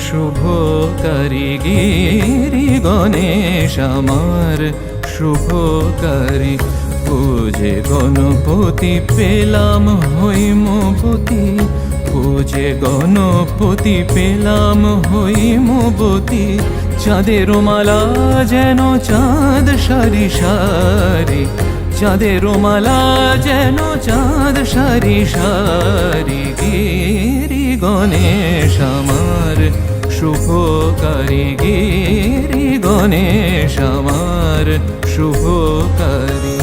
শুভকারী গিরি গণেশ আমার শুভকারী। পূজে গণপতি পেলাম হৈমবতী, পূজে গণপতি পেলাম হৈমবতী। চাঁদের মালা যেন চাঁদ সারি সারি, চাঁদের মালা যেন চাঁদ সারি সারি। গিরি গণেশ আমার শুভকারী, গিরি গণেশ আমার শুভকারী।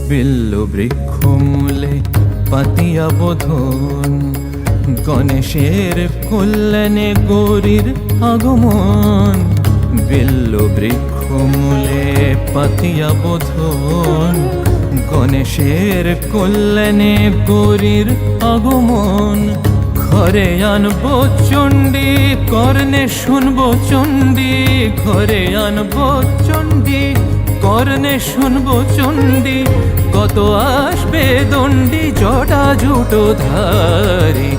বিল্ল বৃক্ষ মূলে পাতিয়া বোধন, গণেশের কল্যাণে গৌরীর আগমন। বিল্ল বৃক্ষ মূলে পাতিয়া বোধন, গণেশের কল্যাণে গৌরীর আগমন। ঘরে আনব চণ্ডী কর্ণে শুনব চণ্ডী, ঘরে আনব চণ্ডী কর্ণে শুনব চণ্ডী। কত আসবে দণ্ডী জটা জুটো ধারি,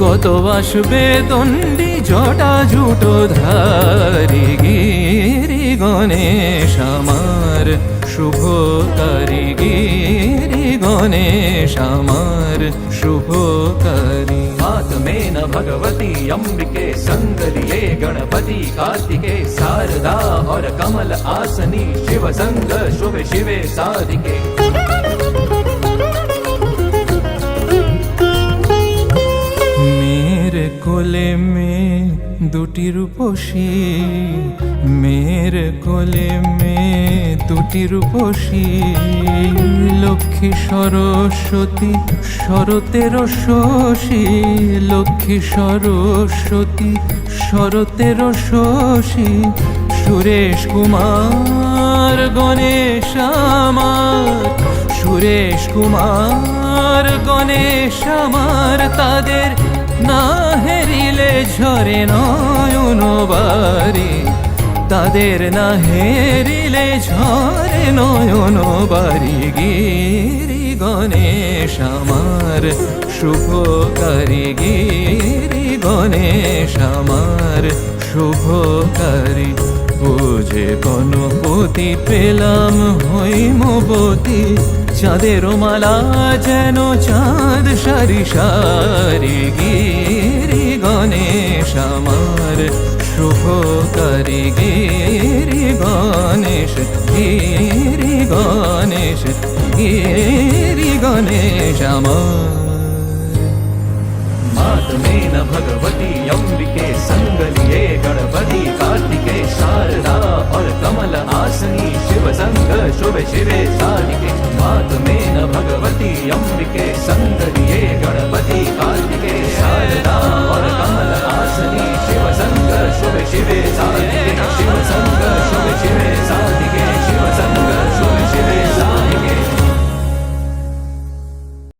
কত আসবে দণ্ডী জটা জুটো ধারি। গিরি গণেশ আমার শুভকারী, গিরি গণেশ আমার শুভকারী। हाथ में न भगवती अंबिके, संग लिए गणपति कार्तिके। शारदा और कमल आसनी, शिव संग शुभ शिवे साधिके। मेरे कोले में দুটি রূপসী, মেয়ের কোলে মেয়ে দুটি রূপসী। লক্ষ্মী সরস্বতী শরতের শশী, লক্ষ্মী সরস্বতী শরতের শশী। সুরেশ কুমার গণেশ আমার, সুরেশ কুমার গণেশ আমার। তাদের না হেরিলে ঝরে নয়ন বারি, তাদের না হেরিলে ঝরে নয়ন বারি। গিরি গণেশ আমার শুভকারী, গিরি গণেশ আমার শুভকারী। পূজে গণপতি পেলাম হৈমবতী, চাঁদের মালা যেন চাঁদ সারি সারি। গিরি গণেশ আমার শুভকারী, গিরি গণেশ, গিরি গণেশ, গিরি গণেশ আমার। हाथ में न भगवती अंबिके, संग लिए गणपति कार्तिके। शारदा और कमल आसनी, शिव संग शुभ शिवे साधिके। हाथ में न भगवती अंबिके, संग